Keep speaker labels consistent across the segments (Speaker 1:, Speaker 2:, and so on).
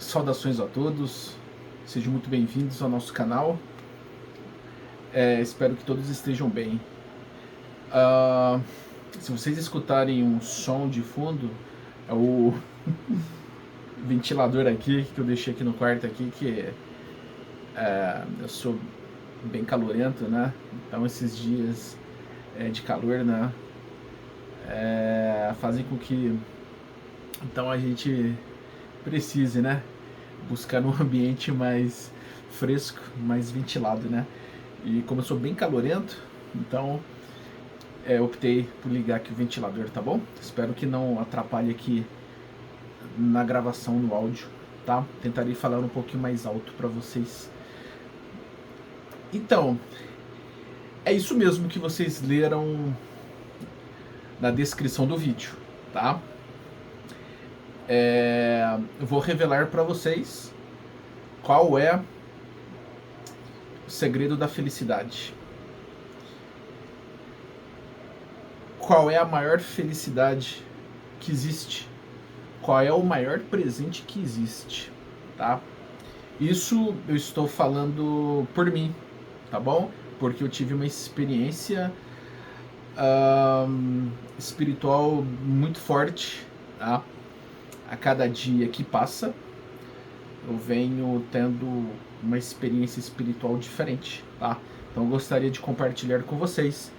Speaker 1: Saudações a todos, sejam muito bem-vindos ao nosso canal. Espero que todos estejam bem. Se vocês escutarem um som de fundo, é o ventilador aqui que eu deixei aqui no quarto aqui, que eu sou bem calorento, né? Então esses dias de calor, né, fazem com que então a gente precise, né, buscar um ambiente mais fresco, mais ventilado, né? E como eu sou bem calorento, então optei por ligar aqui o ventilador, tá bom? Espero que não atrapalhe aqui na gravação no áudio, tá? Tentarei falar um pouquinho mais alto para vocês. Então, é isso mesmo que vocês leram na descrição do vídeo, tá? Eu vou revelar para vocês qual é o segredo da felicidade. Qual é a maior felicidade que existe? Qual é o maior presente que existe, tá? Isso eu estou falando por mim, tá bom? Porque eu tive uma experiência espiritual muito forte, tá? A cada dia que passa, eu venho tendo uma experiência espiritual diferente, tá? Então eu gostaria de compartilhar com vocês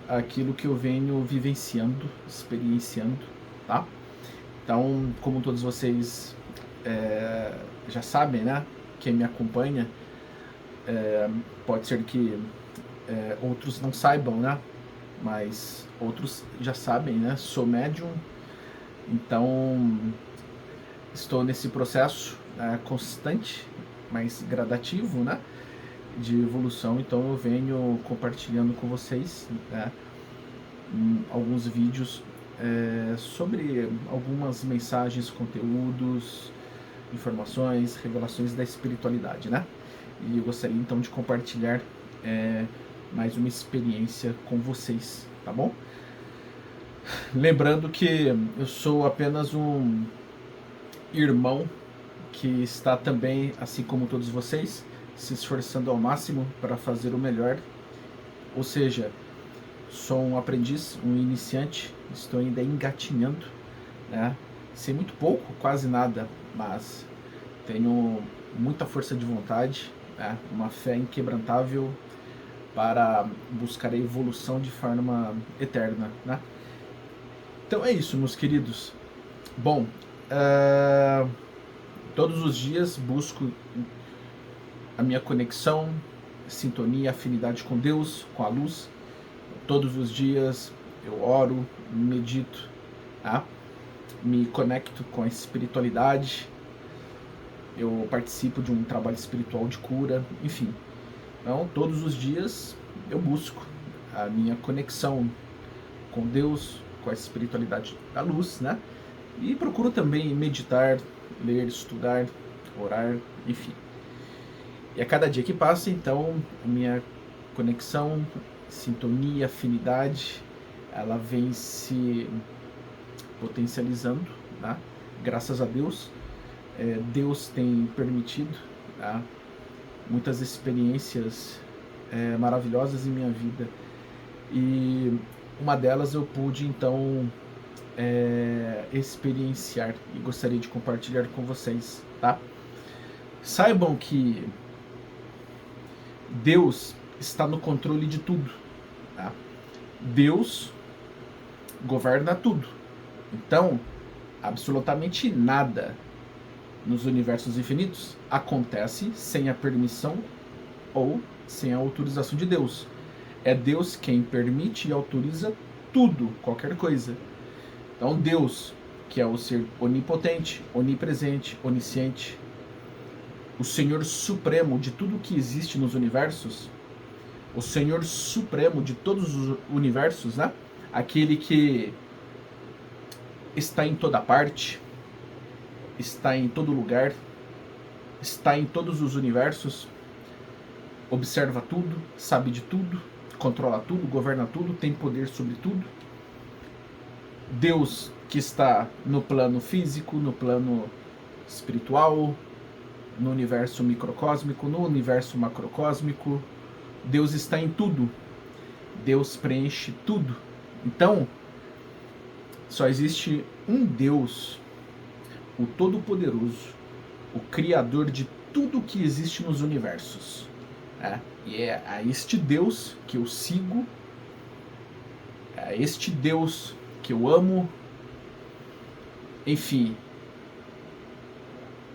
Speaker 1: aquilo que eu venho vivenciando, experienciando, tá? Então, como todos vocês já sabem, né? Quem me acompanha, pode ser que outros não saibam, né? Mas outros já sabem, né? Sou médium, então estou nesse processo constante, mas gradativo, né, de evolução. Então eu venho compartilhando com vocês, né, alguns vídeos sobre algumas mensagens, conteúdos, informações, revelações da espiritualidade, né? E eu gostaria então de compartilhar mais uma experiência com vocês, tá bom? Lembrando que eu sou apenas um irmão que está também, assim como todos vocês, se esforçando ao máximo para fazer o melhor. Ou seja, sou um aprendiz, um iniciante, estou ainda engatinhando, né? Sei muito pouco, quase nada, mas tenho muita força de vontade, né? Uma fé inquebrantável para buscar a evolução de forma eterna, né? Então é isso, meus queridos. Bom, todos os dias busco a minha conexão, sintonia, afinidade com Deus, com a luz. Todos os dias eu oro, medito, tá? Me conecto com a espiritualidade, eu participo de um trabalho espiritual de cura, enfim. Então, todos os dias eu busco a minha conexão com Deus, com a espiritualidade da luz, né? E procuro também meditar, ler, estudar, orar, enfim. E a cada dia que passa, então, a minha conexão, sintonia, afinidade, ela vem se potencializando, tá? Graças a Deus. Deus tem permitido, tá, muitas experiências maravilhosas em minha vida. E uma delas eu pude, então, experienciar e gostaria de compartilhar com vocês, tá? Saibam que Deus está no controle de tudo, tá? Deus governa tudo. Então, absolutamente nada nos universos infinitos acontece sem a permissão ou sem a autorização de Deus. É Deus quem permite e autoriza tudo, qualquer coisa. Então Deus, que é o ser onipotente, onipresente, onisciente, o Senhor Supremo de tudo que existe nos universos, o Senhor Supremo de todos os universos, né? Aquele que está em toda parte, está em todo lugar, está em todos os universos, observa tudo, sabe de tudo, controla tudo, governa tudo, tem poder sobre tudo. Deus que está no plano físico, no plano espiritual, no universo microcósmico, no universo macrocósmico. Deus está em tudo. Deus preenche tudo. Então, só existe um Deus, o Todo-Poderoso, o Criador de tudo que existe nos universos. E é a este Deus que eu sigo, é a este Deus que eu amo, enfim,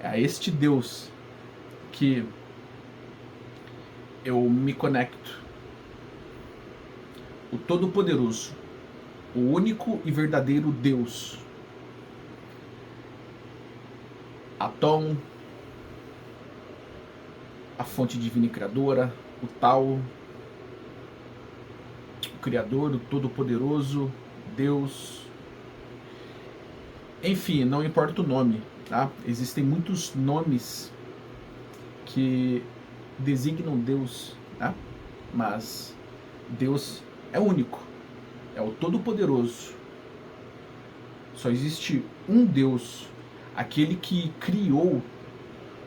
Speaker 1: é a este Deus que eu me conecto. O Todo-Poderoso, o único e verdadeiro Deus. Atom, a fonte divina e criadora, o Tal, o Criador, o Todo-Poderoso, Deus. Enfim, não importa o nome, tá? Existem muitos nomes que designam Deus, tá? Mas Deus é único, é o Todo-Poderoso. Só existe um Deus, aquele que criou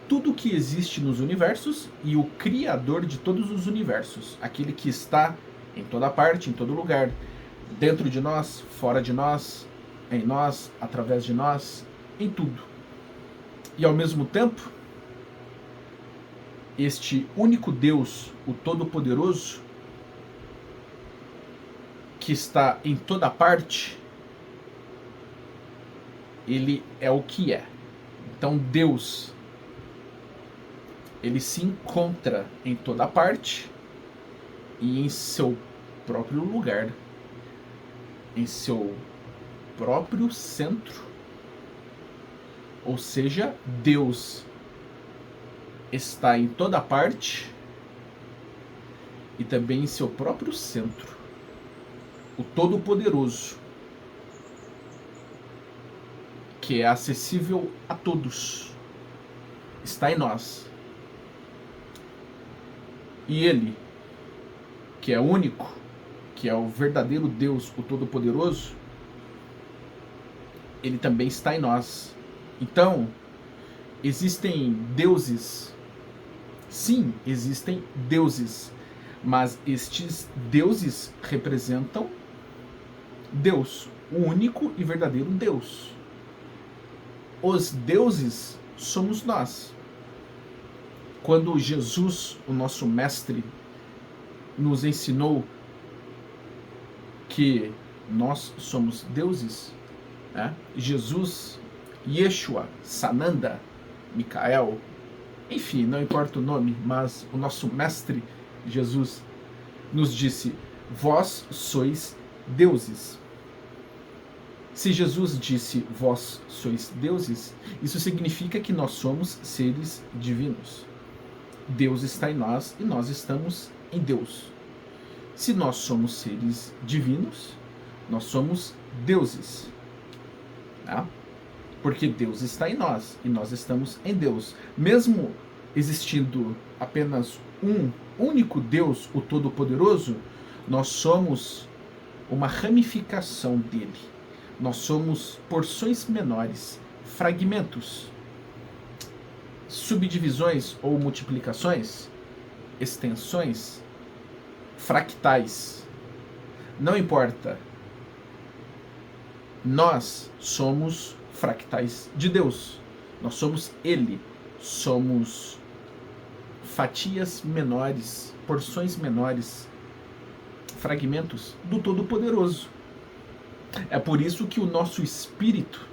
Speaker 1: tudo que existe nos universos e o Criador de todos os universos, aquele que está em toda parte, em todo lugar, dentro de nós, fora de nós, em nós, através de nós, em tudo. E ao mesmo tempo, este único Deus, o Todo-Poderoso, que está em toda parte, ele é o que é. Então Deus, ele se encontra em toda parte e em seu próprio lugar, em seu próprio centro. Ou seja, Deus está em toda parte e também em seu próprio centro. O Todo-Poderoso, que é acessível a todos, está em nós. E Ele, que é único, que é o verdadeiro Deus, o Todo-Poderoso, Ele também está em nós. Então, existem deuses. Sim, existem deuses. Mas estes deuses representam Deus, o único e verdadeiro Deus. Os deuses somos nós. Quando Jesus, o nosso mestre, nos ensinou que nós somos deuses, Jesus, Yeshua, Sananda, Micael, enfim, não importa o nome, mas o nosso mestre Jesus nos disse: vós sois deuses. Se Jesus disse vós sois deuses, isso significa que nós somos seres divinos. Deus está em nós e nós estamos em Deus. Se nós somos seres divinos, nós somos deuses. Tá? Porque Deus está em nós e nós estamos em Deus. Mesmo existindo apenas um único Deus, o Todo-Poderoso, nós somos uma ramificação dele. Nós somos porções menores, fragmentos, subdivisões ou multiplicações, extensões, fractais. Não importa. Nós somos fractais de Deus. Nós somos Ele. Somos fatias menores, porções menores, fragmentos do Todo-Poderoso. É por isso que o nosso espírito,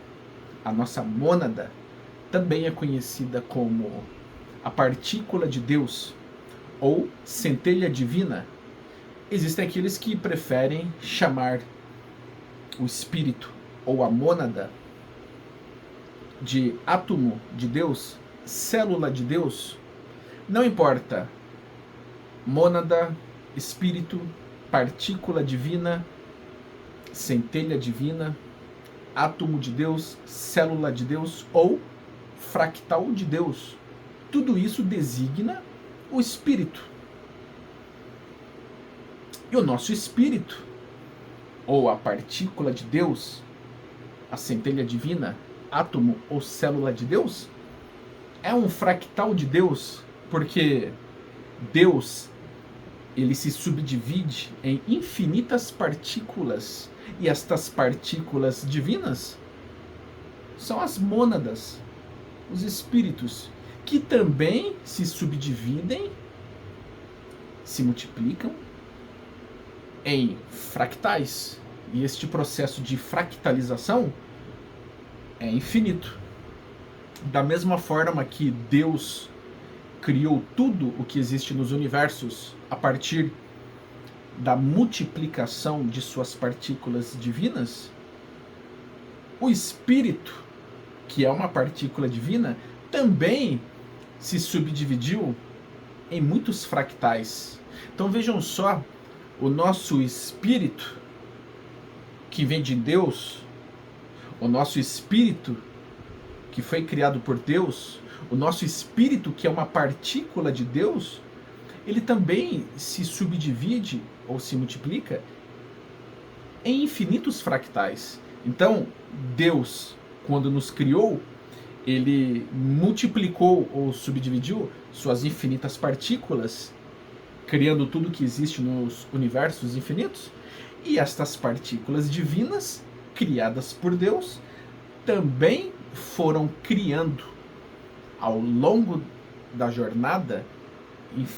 Speaker 1: a nossa mônada, também é conhecida como a partícula de Deus ou centelha divina. Existem aqueles que preferem chamar o espírito ou a mônada de átomo de Deus, célula de Deus. Não importa. Mônada, espírito, partícula divina, centelha divina, átomo de Deus, célula de Deus ou fractal de Deus. Tudo isso designa o espírito. E o nosso espírito, ou a partícula de Deus, a centelha divina, átomo ou célula de Deus, é um fractal de Deus, porque Deus, ele se subdivide em infinitas partículas, e estas partículas divinas são as mônadas, os espíritos, que também se subdividem, se multiplicam em fractais. E este processo de fractalização é infinito. Da mesma forma que Deus criou tudo o que existe nos universos a partir da multiplicação de suas partículas divinas, o Espírito, que é uma partícula divina, também se subdividiu em muitos fractais. Então vejam só, o nosso Espírito, que vem de Deus, o nosso Espírito, que foi criado por Deus, o nosso Espírito, que é uma partícula de Deus, ele também se subdivide ou se multiplica em infinitos fractais. Então, Deus, quando nos criou, ele multiplicou ou subdividiu suas infinitas partículas, criando tudo que existe nos universos infinitos, e estas partículas divinas, criadas por Deus, também foram criando ao longo da jornada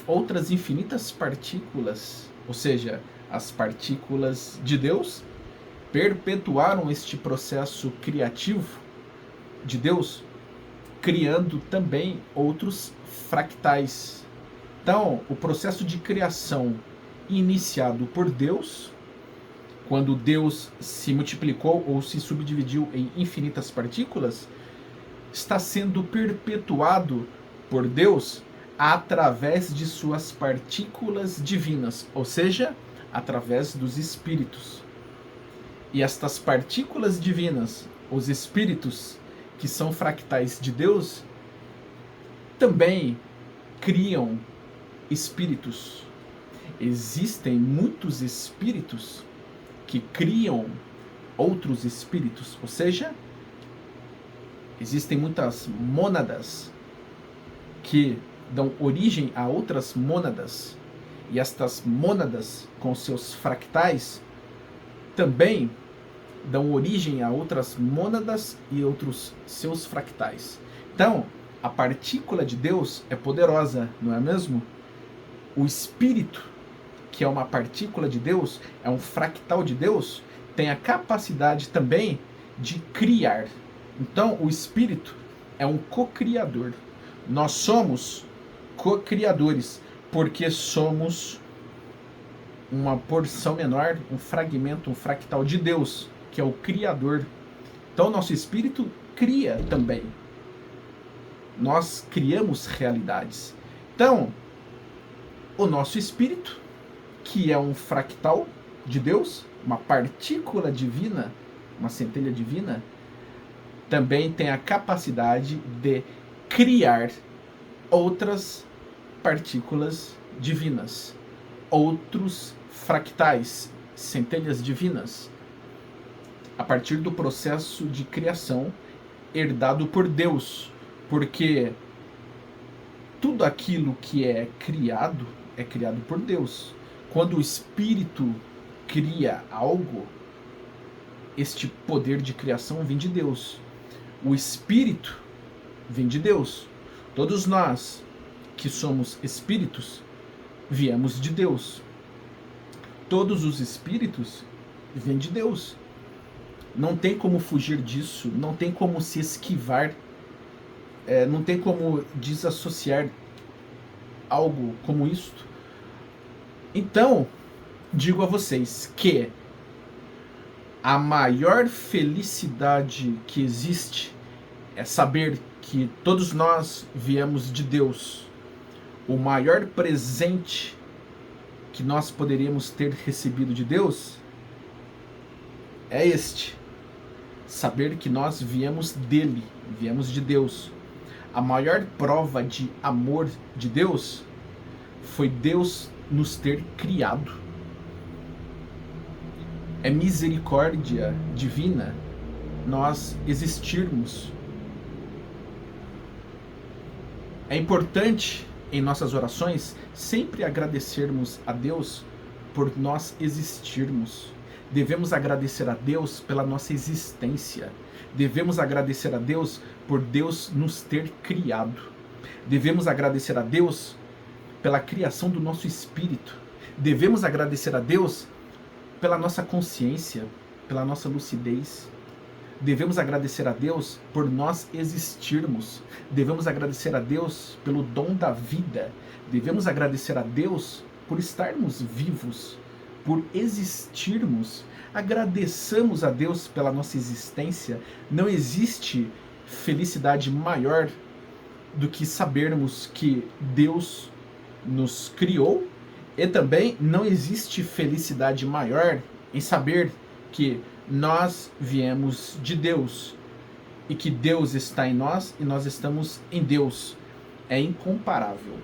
Speaker 1: outras infinitas partículas, ou seja, as partículas de Deus perpetuaram este processo criativo de Deus, criando também outros fractais. Então, o processo de criação iniciado por Deus, quando Deus se multiplicou ou se subdividiu em infinitas partículas, está sendo perpetuado por Deus através de suas partículas divinas, ou seja, através dos espíritos. E estas partículas divinas, os espíritos, que são fractais de Deus, também criam espíritos. Existem muitos espíritos que criam outros espíritos, ou seja, existem muitas mônadas que dão origem a outras mônadas, e estas mônadas, com seus fractais, também dão origem a outras mônadas e outros seus fractais. Então, a partícula de Deus é poderosa, não é mesmo? O Espírito, que é uma partícula de Deus, é um fractal de Deus, tem a capacidade também de criar. Então, o Espírito é um co-criador. Nós somos co-criadores, porque somos uma porção menor, um fragmento, um fractal de Deus, que é o Criador. Então, nosso Espírito cria também. Nós criamos realidades. Então, o nosso Espírito, que é um fractal de Deus, uma partícula divina, uma centelha divina, também tem a capacidade de criar outras partículas divinas, outros fractais, centelhas divinas, a partir do processo de criação herdado por Deus, porque tudo aquilo que é criado por Deus. Quando o Espírito cria algo, este poder de criação vem de Deus. O Espírito vem de Deus. Todos nós que somos espíritos, viemos de Deus. Todos os espíritos vêm de Deus. Não tem como fugir disso, não tem como se esquivar, não tem como desassociar algo como isto. Então, digo a vocês que a maior felicidade que existe é saber que todos nós viemos de Deus. O maior presente que nós poderíamos ter recebido de Deus é este: saber que nós viemos dele, viemos de Deus. A maior prova de amor de Deus foi Deus nos ter criado. É misericórdia divina nós existirmos. É importante em nossas orações sempre agradecermos a Deus por nós existirmos. Devemos agradecer a Deus pela nossa existência. Devemos agradecer a Deus por Deus nos ter criado. Devemos agradecer a Deus pela criação do nosso espírito. Devemos agradecer a Deus pela nossa consciência, pela nossa lucidez. Devemos agradecer a Deus por nós existirmos. Devemos agradecer a Deus pelo dom da vida. Devemos agradecer a Deus por estarmos vivos, por existirmos. Agradeçamos a Deus pela nossa existência. Não existe felicidade maior do que sabermos que Deus nos criou, e também não existe felicidade maior em saber que nós viemos de Deus e que Deus está em nós e nós estamos em Deus. É incomparável.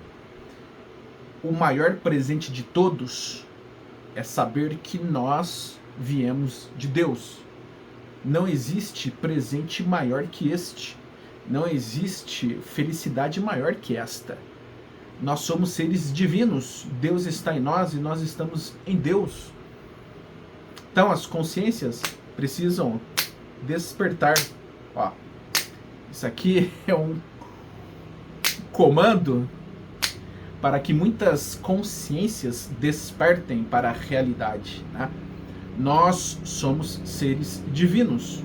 Speaker 1: O maior presente de todos é saber que nós viemos de Deus. Não existe presente maior que este. Não existe felicidade maior que esta. Nós somos seres divinos. Deus está em nós e nós estamos em Deus. Então as consciências precisam despertar. Ó, isso aqui é um comando para que muitas consciências despertem para a realidade, né? Nós somos seres divinos.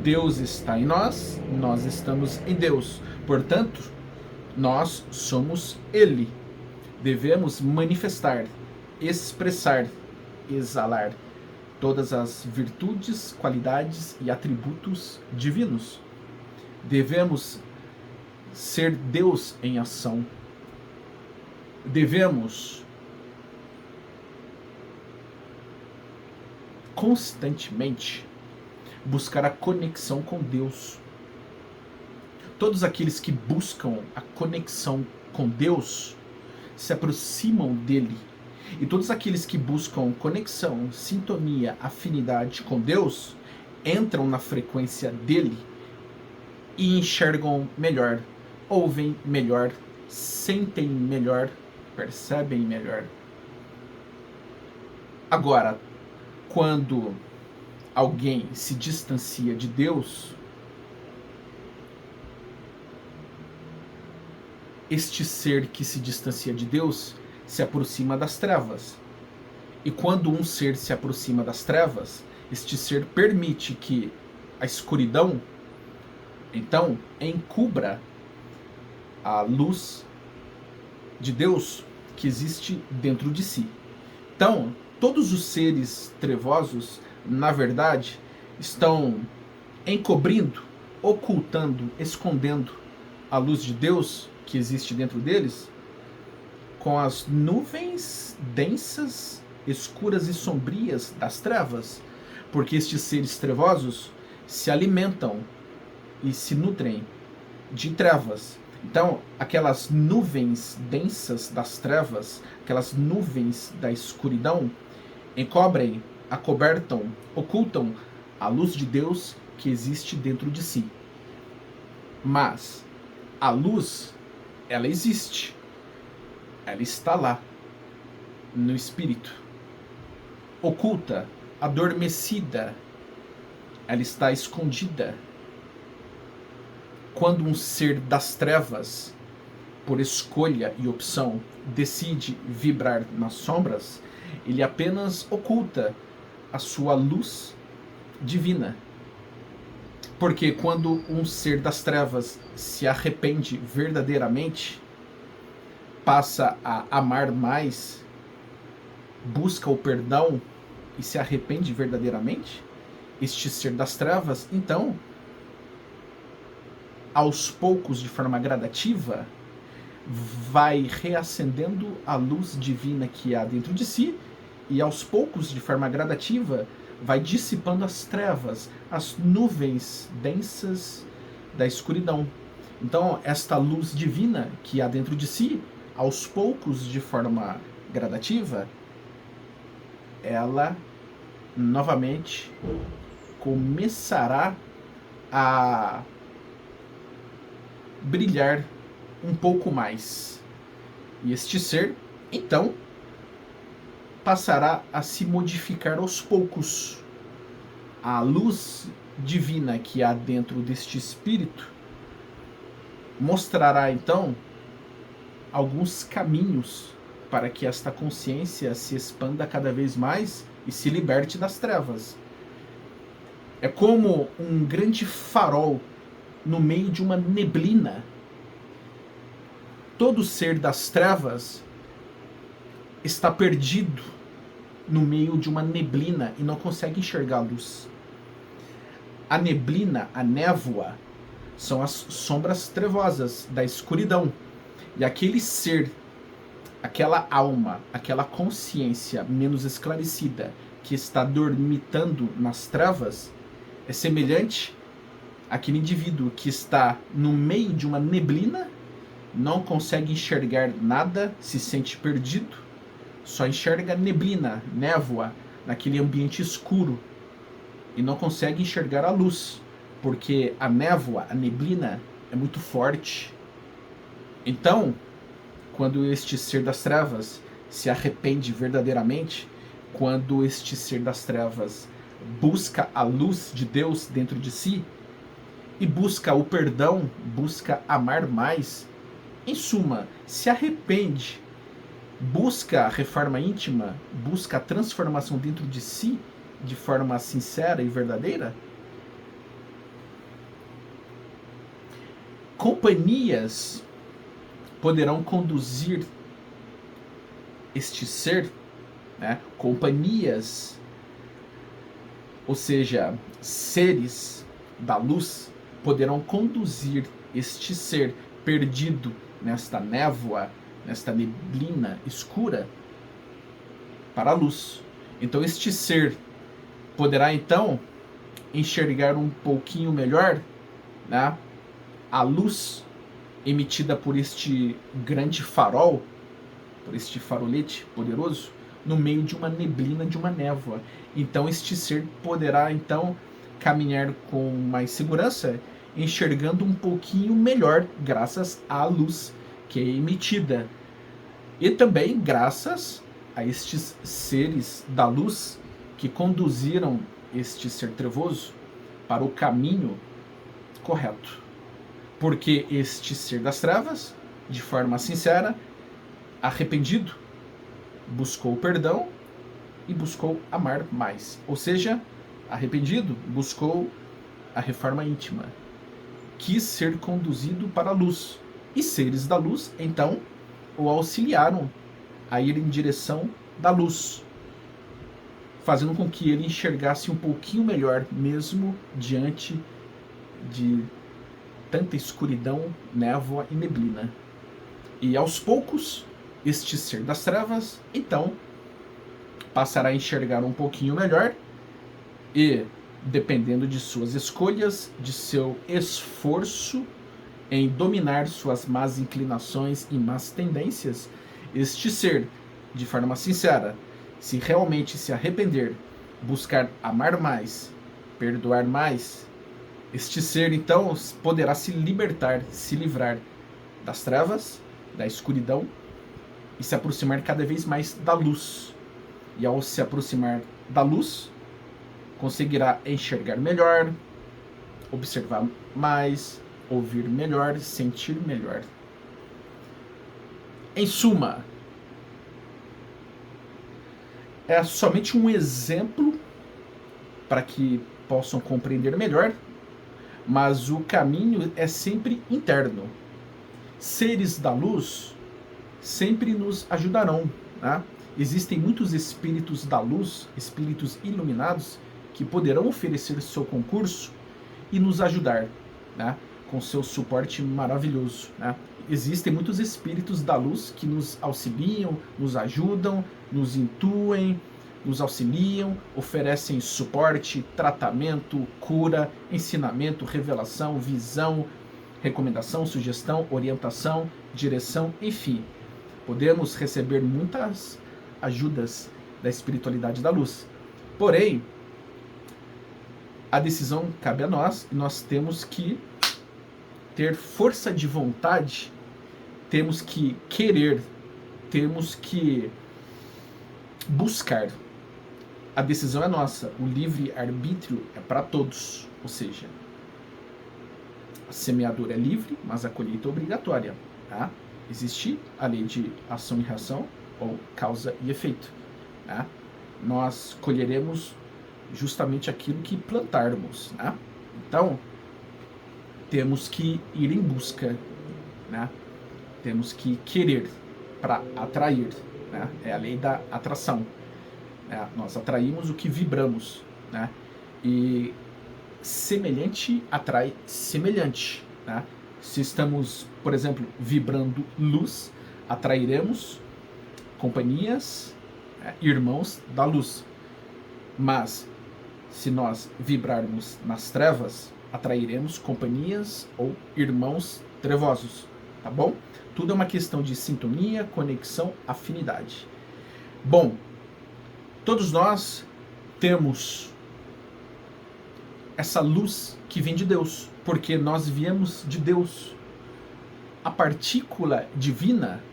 Speaker 1: Deus está em nós, nós estamos em Deus. Portanto, nós somos Ele. Devemos manifestar, expressar, exalar todas as virtudes, qualidades e atributos divinos. Devemos ser Deus em ação. Devemos constantemente buscar a conexão com Deus. Todos aqueles que buscam a conexão com Deus se aproximam dele. E todos aqueles que buscam conexão, sintonia, afinidade com Deus entram na frequência dele e enxergam melhor, ouvem melhor, sentem melhor, percebem melhor. Agora, quando alguém se distancia de Deus, este ser que se distancia de Deus se aproxima das trevas. E quando um ser se aproxima das trevas, este ser permite que a escuridão, então, encubra a luz de Deus que existe dentro de si. Então, todos os seres trevosos, na verdade, estão encobrindo, ocultando, escondendo a luz de Deus que existe dentro deles com as nuvens densas, escuras e sombrias das trevas, porque estes seres trevosos se alimentam e se nutrem de trevas. Então, aquelas nuvens densas das trevas, aquelas nuvens da escuridão, encobrem, acobertam, ocultam a luz de Deus que existe dentro de si. Mas a luz, ela existe. Ela está lá, no espírito. Oculta, adormecida. Ela está escondida. Quando um ser das trevas, por escolha e opção, decide vibrar nas sombras, ele apenas oculta a sua luz divina. Porque quando um ser das trevas se arrepende verdadeiramente, passa a amar mais, busca o perdão e se arrepende verdadeiramente, este ser das trevas, então, aos poucos, de forma gradativa, vai reacendendo a luz divina que há dentro de si e aos poucos, de forma gradativa, vai dissipando as trevas, as nuvens densas da escuridão. Então, esta luz divina que há dentro de si, aos poucos, de forma gradativa, ela novamente começará a brilhar um pouco mais. E este ser, então, passará a se modificar aos poucos. A luz divina que há dentro deste espírito mostrará, então, alguns caminhos para que esta consciência se expanda cada vez mais e se liberte das trevas. É como um grande farol no meio de uma neblina. Todo ser das trevas está perdido no meio de uma neblina e não consegue enxergar a luz. A neblina, a névoa, são as sombras trevosas da escuridão. E aquele ser, aquela alma, aquela consciência menos esclarecida que está dormitando nas trevas é semelhante àquele indivíduo que está no meio de uma neblina, não consegue enxergar nada, se sente perdido, só enxerga neblina, névoa, naquele ambiente escuro e não consegue enxergar a luz, porque a névoa, a neblina é muito forte. Então, quando este ser das trevas se arrepende verdadeiramente, quando este ser das trevas busca a luz de Deus dentro de si e busca o perdão, busca amar mais, em suma, se arrepende, busca a reforma íntima, busca a transformação dentro de si de forma sincera e verdadeira, companhias poderão conduzir este ser, né? Companhias, ou seja, seres da luz, poderão conduzir este ser perdido nesta névoa, nesta neblina escura, para a luz. Então este ser poderá então enxergar um pouquinho melhor, né, a luz emitida por este grande farol, por este farolete poderoso, no meio de uma neblina, de uma névoa. Então este ser poderá então caminhar com mais segurança, enxergando um pouquinho melhor graças à luz que é emitida. E também graças a estes seres da luz que conduziram este ser trevoso para o caminho correto. Porque este ser das trevas, de forma sincera, arrependido, buscou perdão e buscou amar mais. Ou seja, arrependido, buscou a reforma íntima. Quis ser conduzido para a luz. E seres da luz, então, o auxiliaram a ir em direção da luz, fazendo com que ele enxergasse um pouquinho melhor, mesmo diante de tanta escuridão, névoa e neblina. E aos poucos, este ser das trevas, então, passará a enxergar um pouquinho melhor e, dependendo de suas escolhas, de seu esforço em dominar suas más inclinações e más tendências, este ser, de forma sincera, se realmente se arrepender, buscar amar mais, perdoar mais, este ser, então, poderá se libertar, se livrar das trevas, da escuridão e se aproximar cada vez mais da luz. E ao se aproximar da luz, conseguirá enxergar melhor, observar mais, ouvir melhor, sentir melhor. Em suma, é somente um exemplo para que possam compreender melhor, mas o caminho é sempre interno. Seres da luz sempre nos ajudarão, né? Existem muitos espíritos da luz, espíritos iluminados, que poderão oferecer seu concurso e nos ajudar, né, com seu suporte maravilhoso, né? Existem muitos espíritos da luz que nos auxiliam, nos ajudam, nos intuem, nos auxiliam, oferecem suporte, tratamento, cura, ensinamento, revelação, visão, recomendação, sugestão, orientação, direção, enfim. Podemos receber muitas ajudas da espiritualidade da luz. Porém, a decisão cabe a nós e nós temos que ter força de vontade temos que querer, temos que buscar. A decisão é nossa, o livre-arbítrio é para todos, ou seja, a semeadura é livre, mas a colheita é obrigatória. Tá? Existe a lei de ação e reação, ou causa e efeito. Tá? Nós colheremos justamente aquilo que plantarmos. Tá? Então, temos que ir em busca, né? Temos que querer para atrair. Né? É a lei da atração. Né? Nós atraímos o que vibramos. Né? E semelhante atrai semelhante. Né? Se estamos, por exemplo, vibrando luz, atrairemos companhias, irmãos da luz. Mas, se nós vibrarmos nas trevas, atrairemos companhias ou irmãos trevosos. Tá bom? Tudo é uma questão de sintonia, conexão, afinidade. Bom, todos nós temos essa luz que vem de Deus, porque nós viemos de Deus. A partícula divina,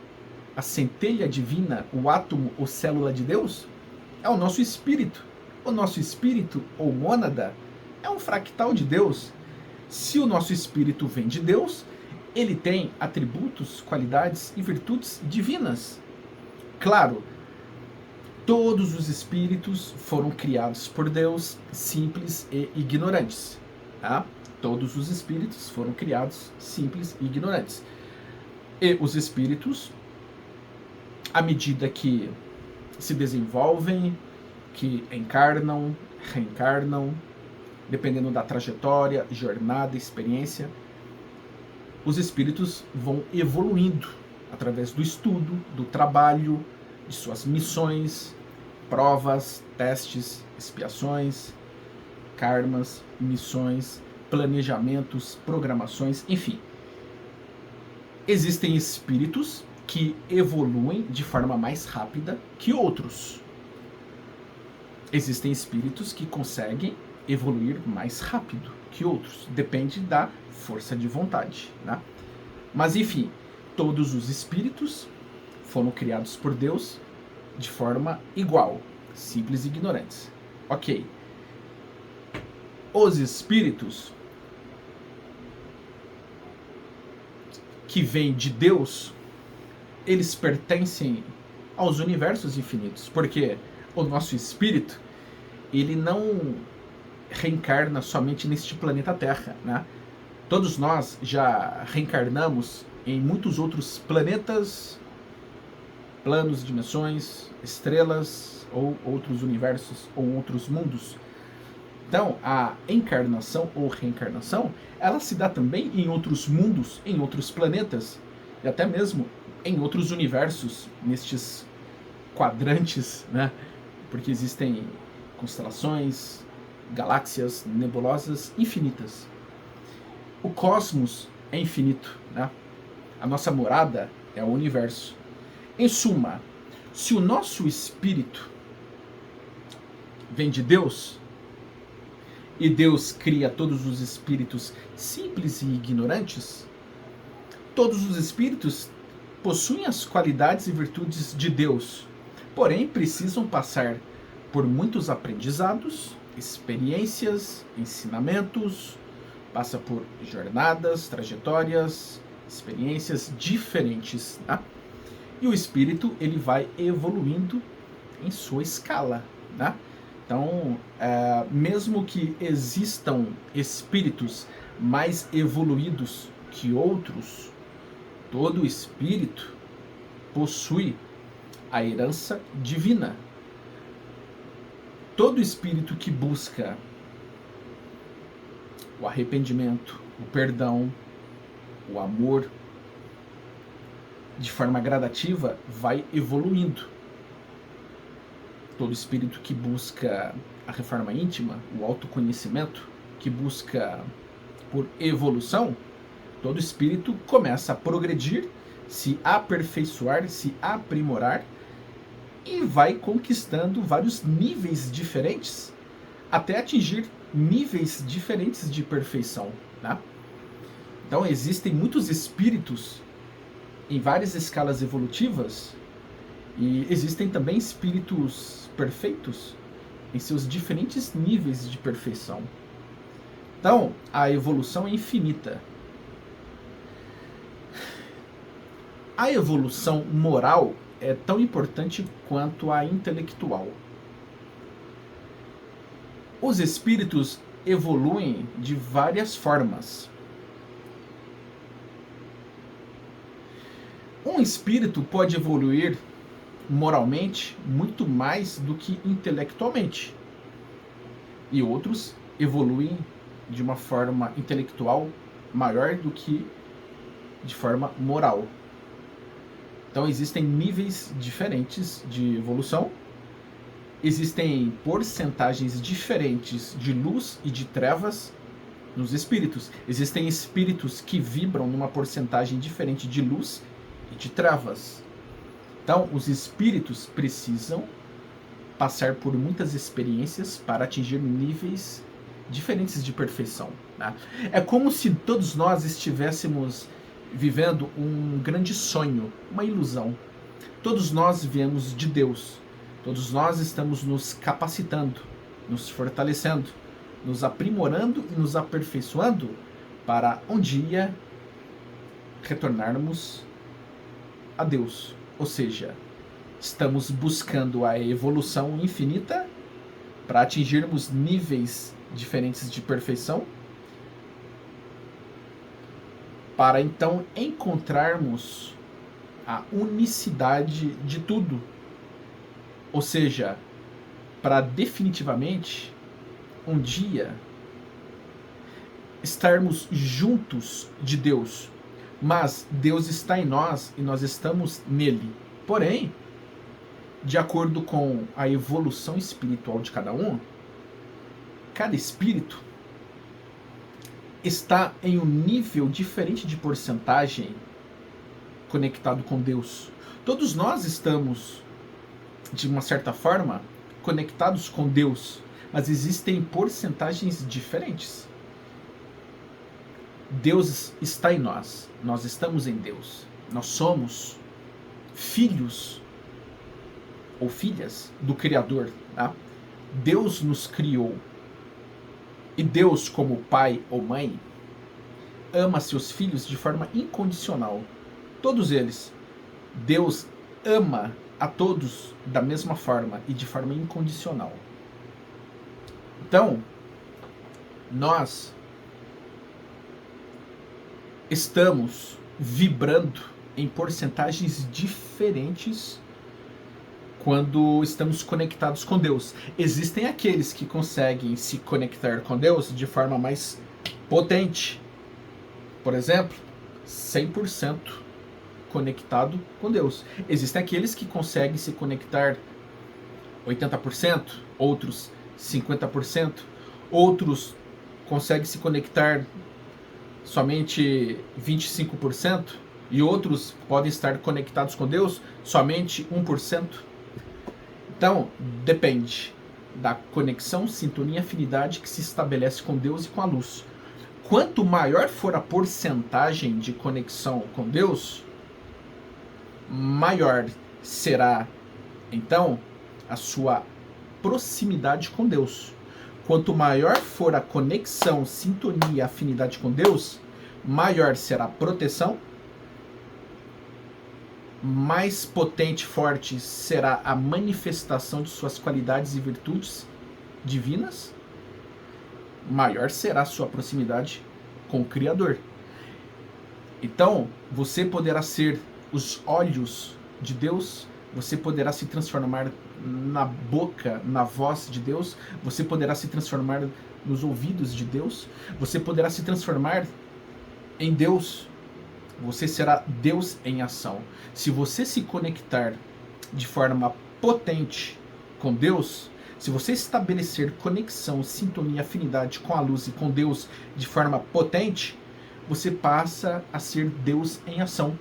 Speaker 1: a centelha divina, o átomo ou célula de Deus, é o nosso espírito. O nosso espírito, ou mônada, é um fractal de Deus. Se o nosso espírito vem de Deus, ele tem atributos, qualidades e virtudes divinas. Claro, todos os espíritos foram criados por Deus, simples e ignorantes. Tá? Todos os espíritos foram criados simples e ignorantes. E os espíritos, à medida que se desenvolvem, que encarnam, reencarnam, dependendo da trajetória, jornada, experiência, os espíritos vão evoluindo através do estudo, do trabalho, de suas missões, provas, testes, expiações, karmas, missões, planejamentos, programações, enfim. Existem espíritos que evoluem de forma mais rápida que outros. Existem espíritos que conseguem evoluir mais rápido que outros. Depende da força de vontade. Né? Mas, enfim, todos os espíritos foram criados por Deus de forma igual, simples e ignorantes. Ok. Os espíritos que vêm de Deus, eles pertencem aos universos infinitos, porque o nosso espírito, ele não reencarna somente neste planeta Terra, né? Todos nós já reencarnamos em muitos outros planetas, planos, dimensões, estrelas, ou outros universos, ou outros mundos. Então, a encarnação ou reencarnação, ela se dá também em outros mundos, em outros planetas, e até mesmo em outros universos, nestes quadrantes, né? Porque existem constelações, galáxias, nebulosas infinitas. O cosmos é infinito, né? A nossa morada é o universo. Em suma, se o nosso espírito vem de Deus, e Deus cria todos os espíritos simples e ignorantes, todos os espíritos possuem as qualidades e virtudes de Deus, porém precisam passar por muitos aprendizados, experiências, ensinamentos, passa por jornadas, trajetórias, experiências diferentes, tá? E o espírito, ele vai evoluindo em sua escala, né? Então, mesmo que existam espíritos mais evoluídos que outros, todo espírito possui a herança divina. Todo espírito que busca o arrependimento, o perdão, o amor, de forma gradativa, vai evoluindo. Todo espírito que busca a reforma íntima, o autoconhecimento, que busca por evolução, todo espírito começa a progredir, se aperfeiçoar, se aprimorar e vai conquistando vários níveis diferentes até atingir níveis diferentes de perfeição, né? Então existem muitos espíritos em várias escalas evolutivas, e existem também espíritos perfeitos em seus diferentes níveis de perfeição. Então, a evolução é infinita. A evolução moral é tão importante quanto a intelectual. Os espíritos evoluem de várias formas. Um espírito pode evoluir moralmente muito mais do que intelectualmente. E outros evoluem de uma forma intelectual maior do que de forma moral. Então existem níveis diferentes de evolução, existem porcentagens diferentes de luz e de trevas nos espíritos. Existem espíritos que vibram numa porcentagem diferente de luz e de trevas. Então, os espíritos precisam passar por muitas experiências para atingir níveis diferentes de perfeição. Né? É como se todos nós estivéssemos vivendo um grande sonho, uma ilusão. Todos nós viemos de Deus. Todos nós estamos nos capacitando, nos fortalecendo, nos aprimorando e nos aperfeiçoando para um dia retornarmos a Deus. Ou seja, estamos buscando a evolução infinita para atingirmos níveis diferentes de perfeição, para então encontrarmos a unicidade de tudo. Ou seja, para definitivamente um dia estarmos juntos de Deus. Mas Deus está em nós e nós estamos nele. Porém, de acordo com a evolução espiritual de cada um, cada espírito está em um nível diferente de porcentagem conectado com Deus. Todos nós estamos, de uma certa forma, conectados com Deus, mas existem porcentagens diferentes. Deus está em nós, nós estamos em Deus, nós somos filhos ou filhas do Criador. Tá? Deus nos criou. E Deus, como pai ou mãe, ama seus filhos de forma incondicional. Todos eles. Deus ama a todos da mesma forma e de forma incondicional. Então, nós estamos vibrando em porcentagens diferentes quando estamos conectados com Deus. Existem aqueles que conseguem se conectar com Deus de forma mais potente. Por exemplo, 100% conectado com Deus. Existem aqueles que conseguem se conectar 80%, outros 50%, outros conseguem se conectar somente 25%, e outros podem estar conectados com Deus somente 1%. Então, depende da conexão, sintonia e afinidade que se estabelece com Deus e com a luz. Quanto maior for a porcentagem de conexão com Deus, maior será, então, a sua proximidade com Deus. Quanto maior for a conexão, sintonia e afinidade com Deus, maior será a proteção, mais potente e forte será a manifestação de suas qualidades e virtudes divinas, maior será a sua proximidade com o Criador. Então, você poderá ser os olhos de Deus, você poderá se transformar na boca, na voz de Deus, você poderá se transformar nos ouvidos de Deus, você poderá se transformar em Deus. Você será Deus em ação. Se você se conectar de forma potente com Deus, se você estabelecer conexão, sintonia, afinidade com a luz e com Deus de forma potente, você passa a ser Deus em ação.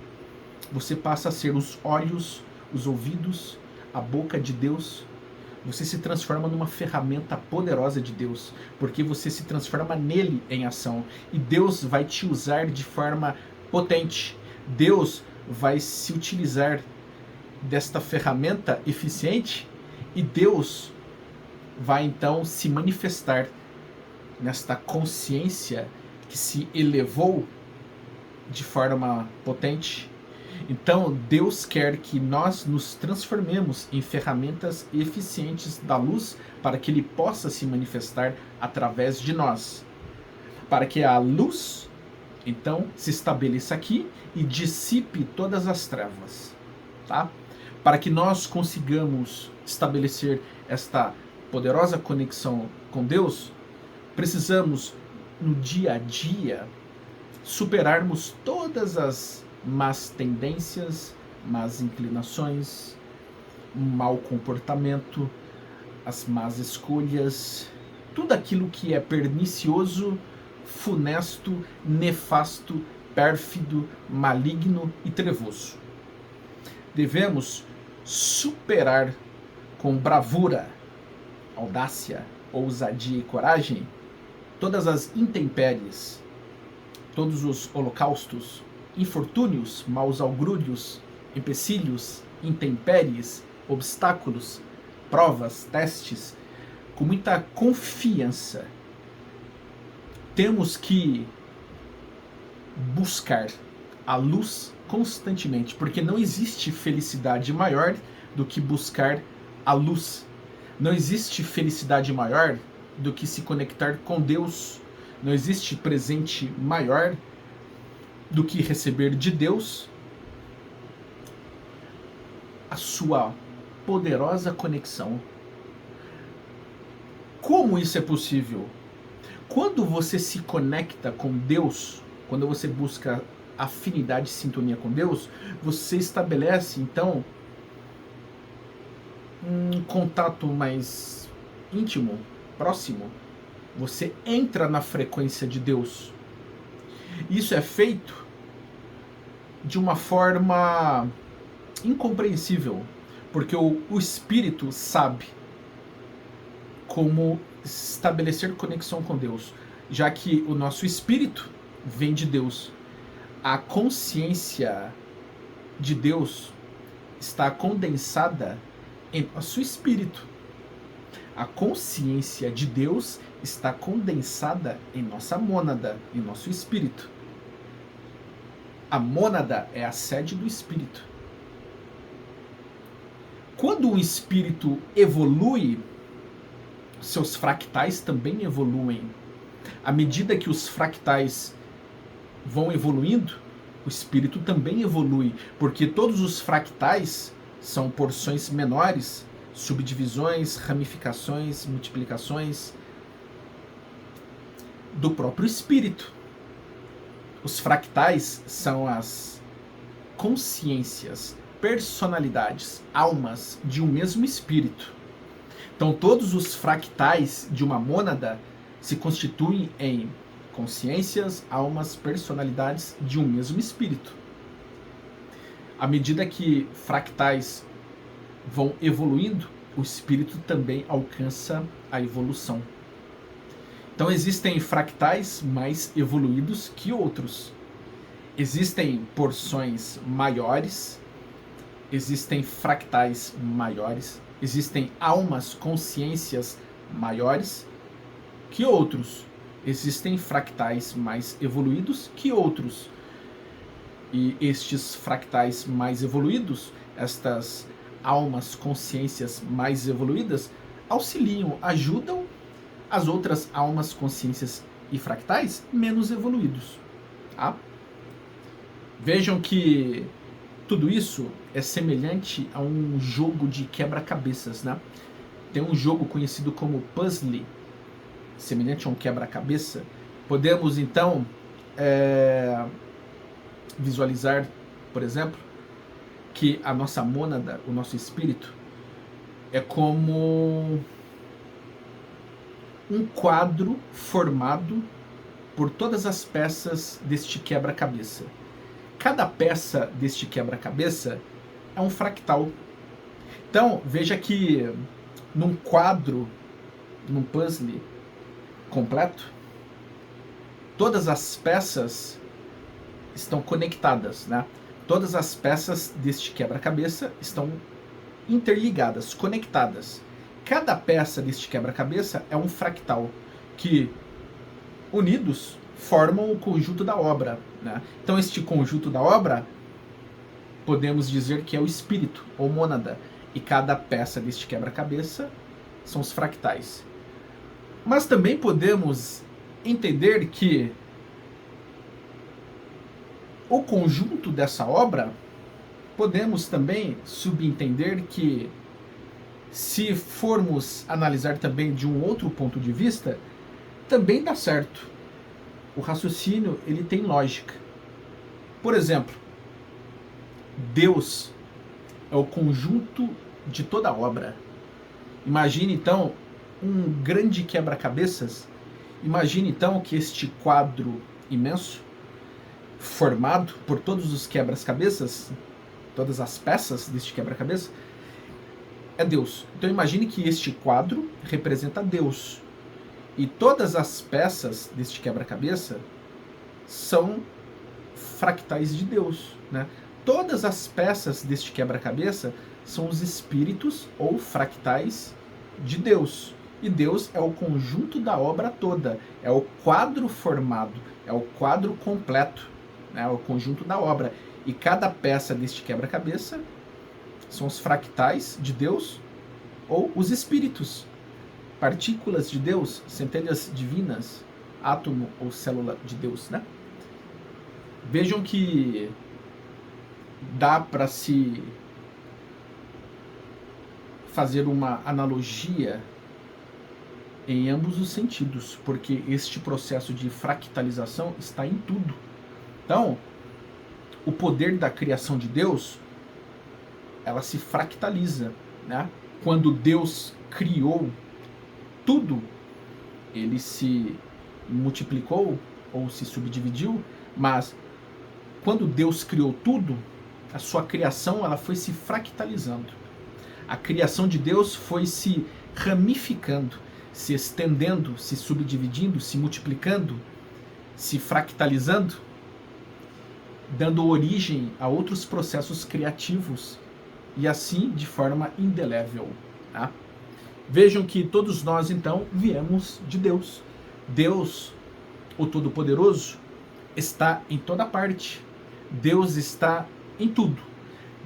Speaker 1: Você passa a ser os olhos, os ouvidos, a boca de Deus. Você se transforma numa ferramenta poderosa de Deus, porque você se transforma nele em ação. E Deus vai te usar de forma potente. Deus vai se utilizar desta ferramenta eficiente e Deus vai então se manifestar nesta consciência que se elevou de forma potente. Então Deus quer que nós nos transformemos em ferramentas eficientes da luz para que Ele possa se manifestar através de nós, para que a luz então se estabeleça aqui e dissipe todas as trevas, tá? Para que nós consigamos estabelecer esta poderosa conexão com Deus, precisamos no dia a dia superarmos todas as más tendências, más inclinações, o mau comportamento, as más escolhas, tudo aquilo que é pernicioso, funesto, nefasto, pérfido, maligno e trevoso. Devemos superar com bravura, audácia, ousadia e coragem todas as intempéries, todos os holocaustos, infortúnios, maus augúrios, empecilhos, intempéries, obstáculos, provas, testes, com muita confiança. Temos que buscar a luz constantemente, porque não existe felicidade maior do que buscar a luz. Não existe felicidade maior do que se conectar com Deus. Não existe presente maior do que receber de Deus a sua poderosa conexão. Como isso é possível? Quando você se conecta com Deus, quando você busca afinidade e sintonia com Deus, você estabelece, então, um contato mais íntimo, próximo. Você entra na frequência de Deus. Isso é feito de uma forma incompreensível, porque o Espírito sabe como estabelecer conexão com Deus, já que o nosso Espírito vem de Deus. A consciência de Deus está condensada em nosso Espírito. A consciência de Deus está condensada em nossa mônada, em nosso espírito. A mônada é a sede do espírito. Quando o espírito evolui, seus fractais também evoluem. À medida que os fractais vão evoluindo, o espírito também evolui, porque todos os fractais são porções menores, subdivisões, ramificações, multiplicações do próprio espírito. Os fractais são as consciências, personalidades, almas de um mesmo espírito. Então todos os fractais de uma mônada se constituem em consciências, almas, personalidades de um mesmo espírito. À medida que fractais vão evoluindo, o espírito também alcança a evolução. Então existem fractais mais evoluídos que outros. Existem porções maiores, existem fractais maiores, existem almas, consciências maiores que outros. Existem fractais mais evoluídos que outros. E estes fractais mais evoluídos, estas almas, consciências mais evoluídas, auxiliam, ajudam as outras almas, consciências e fractais menos evoluídos. Tá? Vejam que tudo isso é semelhante a um jogo de quebra-cabeças, né? Tem um jogo conhecido como puzzle, semelhante a um quebra-cabeça. Podemos então visualizar, por exemplo, que a nossa mônada, o nosso espírito, é como um quadro formado por todas as peças deste quebra-cabeça. Cada peça deste quebra-cabeça é um fractal. Então, veja que num quadro, num puzzle completo, todas as peças estão conectadas, né? Todas as peças deste quebra-cabeça estão interligadas, conectadas. Cada peça deste quebra-cabeça é um fractal que, unidos, formam o conjunto da obra, né? Então, este conjunto da obra, podemos dizer que é o espírito, ou mônada, e cada peça deste quebra-cabeça são os fractais. Mas também podemos entender que o conjunto dessa obra, podemos também subentender que, se formos analisar também de um outro ponto de vista, também dá certo. O raciocínio, ele tem lógica. Por exemplo, Deus é o conjunto de toda a obra. Imagine então um grande quebra-cabeças. Imagine então que este quadro imenso, formado por todos os quebra-cabeças, todas as peças deste quebra-cabeça, é Deus. Então imagine que este quadro representa Deus. E todas as peças deste quebra-cabeça são fractais de Deus, né? Todas as peças deste quebra-cabeça são os espíritos ou fractais de Deus. E Deus é o conjunto da obra toda, é o quadro formado, é o quadro completo, né? É o conjunto da obra. E cada peça deste quebra-cabeça são os fractais de Deus ou os espíritos, partículas de Deus, centelhas divinas, átomo ou célula de Deus, né? Vejam que dá para se fazer uma analogia em ambos os sentidos, porque este processo de fractalização está em tudo. Então, o poder da criação de Deus, ela se fractaliza, né? Quando Deus criou tudo, ele se multiplicou ou se subdividiu, mas quando Deus criou tudo, a sua criação, ela foi se fractalizando. A criação de Deus foi se ramificando, se estendendo, se subdividindo, se multiplicando, se fractalizando, dando origem a outros processos criativos, e assim de forma indelével, tá? Vejam que todos nós, então, viemos de Deus. Deus, o Todo-Poderoso, está em toda parte. Deus está em tudo,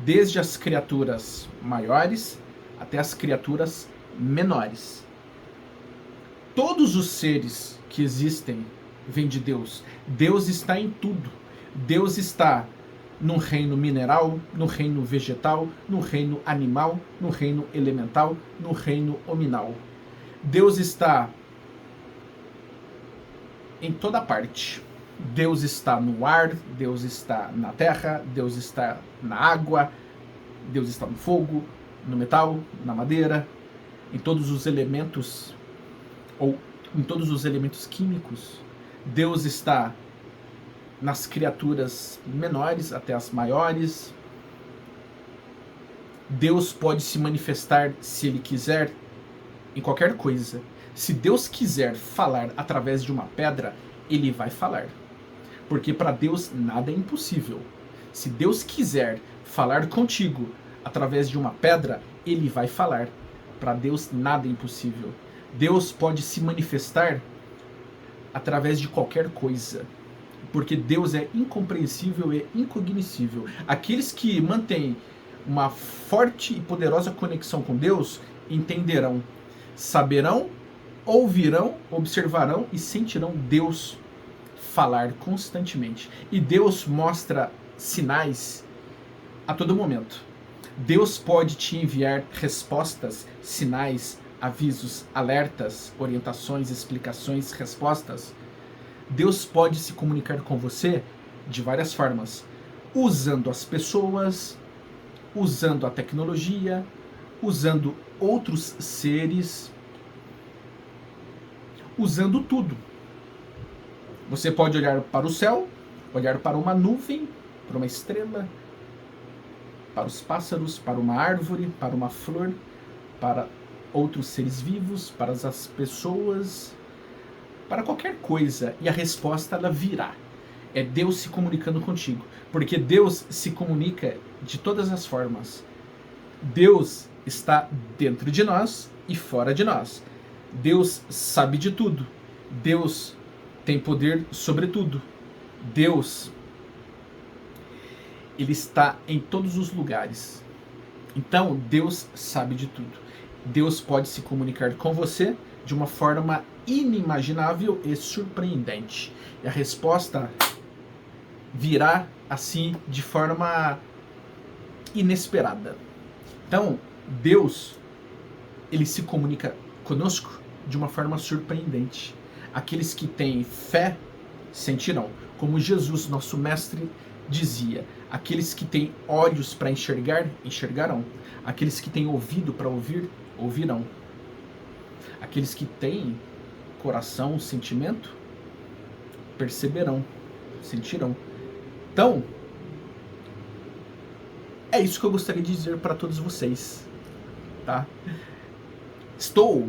Speaker 1: desde as criaturas maiores até as criaturas menores. Todos os seres que existem vêm de Deus. Deus está em tudo. Deus está no reino mineral, no reino vegetal, no reino animal, no reino elemental, no reino hominal. Deus está em toda parte. Deus está no ar, Deus está na terra, Deus está na água, Deus está no fogo, no metal, na madeira, em todos os elementos, ou em todos os elementos químicos. Deus está nas criaturas menores até as maiores. Deus pode se manifestar, se Ele quiser, em qualquer coisa. Se Deus quiser falar através de uma pedra, Ele vai falar. Porque para Deus nada é impossível. Se Deus quiser falar contigo através de uma pedra, Ele vai falar. Para Deus nada é impossível. Deus pode se manifestar através de qualquer coisa. Porque Deus é incompreensível e incognoscível. Aqueles que mantêm uma forte e poderosa conexão com Deus entenderão, saberão, ouvirão, observarão e sentirão Deus falar constantemente. E Deus mostra sinais a todo momento. Deus pode te enviar respostas, sinais, avisos, alertas, orientações, explicações, respostas. Deus pode se comunicar com você de várias formas, usando as pessoas, usando a tecnologia, usando outros seres, usando tudo. Você pode olhar para o céu, olhar para uma nuvem, para uma estrela, para os pássaros, para uma árvore, para uma flor, para outros seres vivos, para as pessoas, para qualquer coisa, e a resposta ela virá. É Deus se comunicando contigo. Porque Deus se comunica de todas as formas. Deus está dentro de nós e fora de nós. Deus sabe de tudo. Deus tem poder sobre tudo. Deus, ele está em todos os lugares. Então, Deus sabe de tudo. Deus pode se comunicar com você de uma forma inimaginável e surpreendente. E a resposta virá assim de forma inesperada. Então, Deus, ele se comunica conosco de uma forma surpreendente. Aqueles que têm fé sentirão. Como Jesus, nosso mestre, dizia: aqueles que têm olhos para enxergar, enxergarão. Aqueles que têm ouvido para ouvir, ouvirão. Aqueles que têm coração, sentimento, perceberão, sentirão. Então, é isso que eu gostaria de dizer para todos vocês, tá? Estou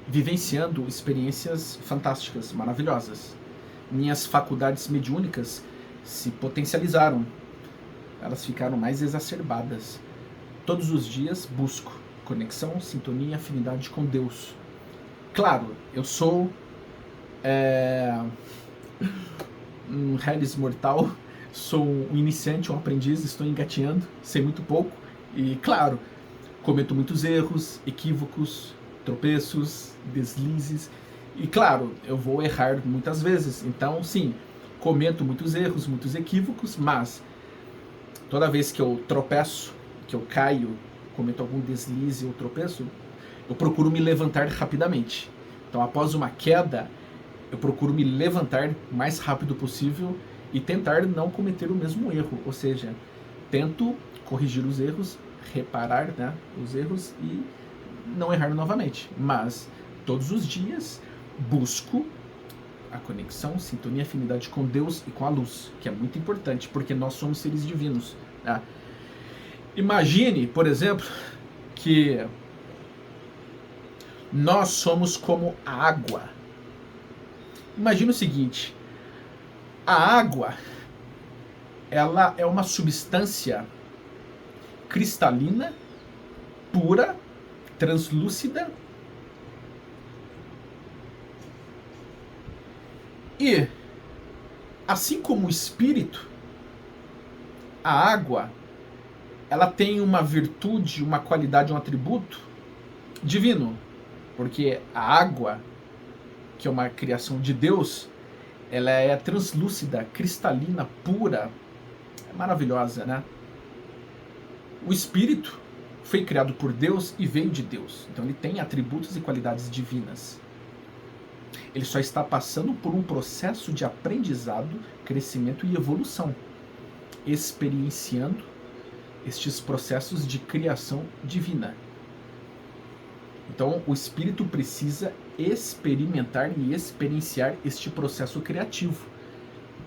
Speaker 1: vivenciando experiências fantásticas, maravilhosas. Minhas faculdades mediúnicas se potencializaram. Elas ficaram mais exacerbadas. Todos os dias busco conexão, sintonia e afinidade com Deus. Claro, eu sou um Hellis mortal, sou um iniciante, um aprendiz, estou engateando, sei muito pouco e, claro, cometo muitos erros, equívocos, tropeços, deslizes e, claro, eu vou errar muitas vezes. Então, sim, cometo muitos erros, muitos equívocos, mas toda vez que eu tropeço, que eu caio, cometo algum deslize ou tropeço, eu procuro me levantar rapidamente. Então, após uma queda, eu procuro me levantar o mais rápido possível e tentar não cometer o mesmo erro. Ou seja, tento corrigir os erros, reparar, né, os erros e não errar novamente. Mas, todos os dias, busco a conexão, sintonia e afinidade com Deus e com a luz, que é muito importante, porque nós somos seres divinos. Tá? Imagine, por exemplo, que nós somos como a água. Imagina o seguinte: a água, ela é uma substância cristalina, pura, translúcida e, assim como o espírito, a água, ela tem uma virtude, uma qualidade, um atributo divino, porque a água, que é uma criação de Deus, ela é translúcida, cristalina, pura, é maravilhosa, né? O espírito foi criado por Deus e veio de Deus, então ele tem atributos e qualidades divinas. Ele só está passando por um processo de aprendizado, crescimento e evolução, experienciando estes processos de criação divina. Então, o espírito precisa experimentar e experienciar este processo criativo.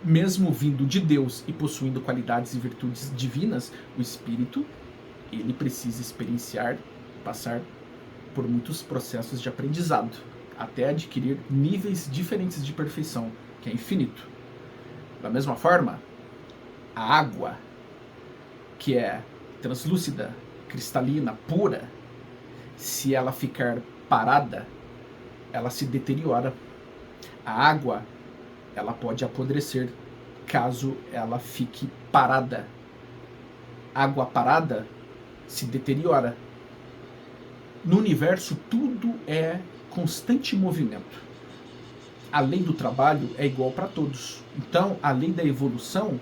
Speaker 1: Mesmo vindo de Deus e possuindo qualidades e virtudes divinas, o espírito, ele precisa experienciar, passar por muitos processos de aprendizado, até adquirir níveis diferentes de perfeição, que é infinito. Da mesma forma, a água, que é translúcida, cristalina, pura, se ela ficar parada, ela se deteriora. A água, ela pode apodrecer caso ela fique parada. Água parada se deteriora. No universo, tudo é constante movimento. A lei do trabalho é igual para todos. Então, a lei da evolução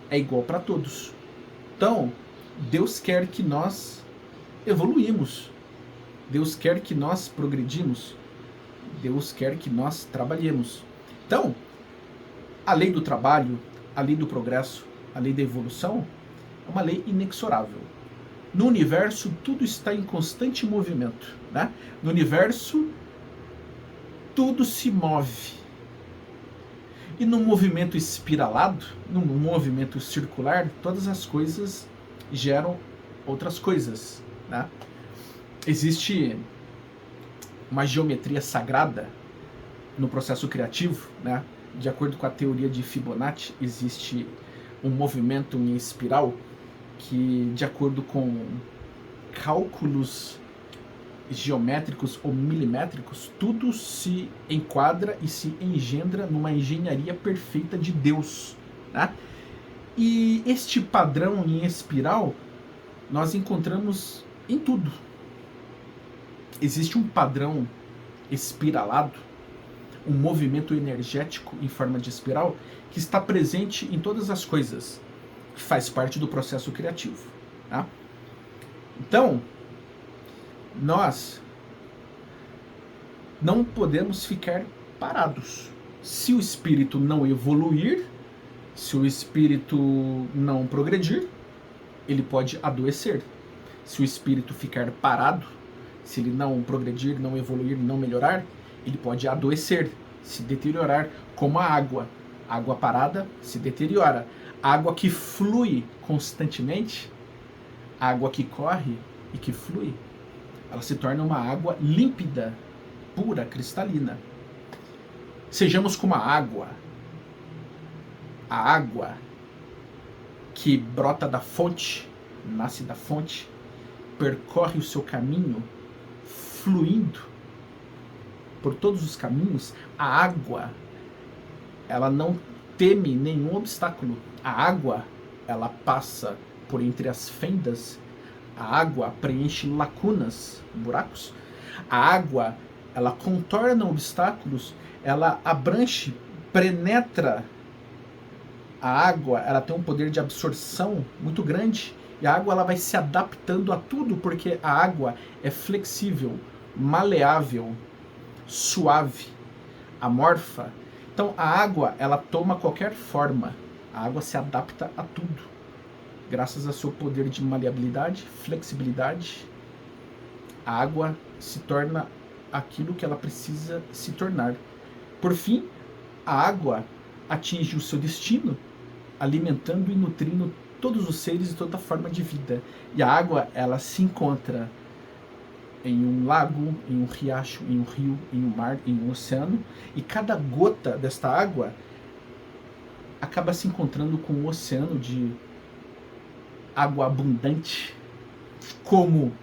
Speaker 1: é igual para todos. Então, Deus quer que nós evoluímos. Deus quer que nós progredimos. Deus quer que nós trabalhemos. Então, a lei do trabalho, a lei do progresso, a lei da evolução é uma lei inexorável. No universo, tudo está em constante movimento, né? No universo, tudo se move. E no movimento espiralado, no movimento circular, todas as coisas geram outras coisas, né? Existe uma geometria sagrada no processo criativo, né? de acordo com a teoria de Fibonacci, existe um movimento em espiral que, de acordo com cálculos geométricos ou milimétricos, tudo se enquadra e se engendra numa engenharia perfeita de Deus, né? E este padrão em espiral nós encontramos em tudo. Existe um padrão espiralado, um movimento energético em forma de espiral que está presente em todas as coisas, que faz parte do processo criativo, tá? Então, nós não podemos ficar parados. Se o espírito não evoluir, se o espírito não progredir, ele pode adoecer. Se o espírito ficar parado, se ele não progredir, não evoluir, não melhorar, ele pode adoecer, se deteriorar, como a água. A água parada se deteriora. A água que flui constantemente, a água que corre e que flui, ela se torna uma água límpida, pura, cristalina. Sejamos como a água. A água que brota da fonte, nasce da fonte, percorre o seu caminho, fluindo por todos os caminhos. A água, ela não teme nenhum obstáculo. A água, ela passa por entre as fendas. A água preenche lacunas, buracos. A água, ela contorna obstáculos, ela abrange, penetra. A água, ela tem um poder de absorção muito grande, e a água ela vai se adaptando a tudo, porque a água é flexível, maleável, suave, amorfa. Então a água, ela toma qualquer forma. A água se adapta a tudo, graças ao seu poder de maleabilidade, flexibilidade. A água se torna aquilo que ela precisa se tornar. Por fim, a água atinge o seu destino, alimentando e nutrindo todos os seres e toda forma de vida. E a água, ela se encontra em um lago, em um riacho, em um rio, em um mar, em um oceano, e cada gota desta água acaba se encontrando com um oceano de água abundante, como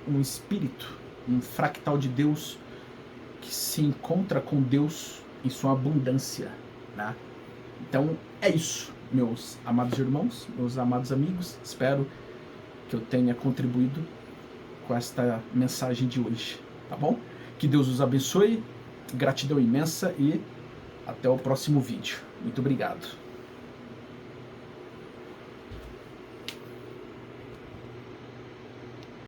Speaker 1: um espírito, um fractal de Deus que se encontra com Deus em sua abundância, né? Então é isso, meus amados irmãos, meus amados amigos. Espero que eu tenha contribuído com esta mensagem de hoje, tá bom? Que Deus os abençoe, gratidão imensa e até o próximo vídeo. Muito obrigado.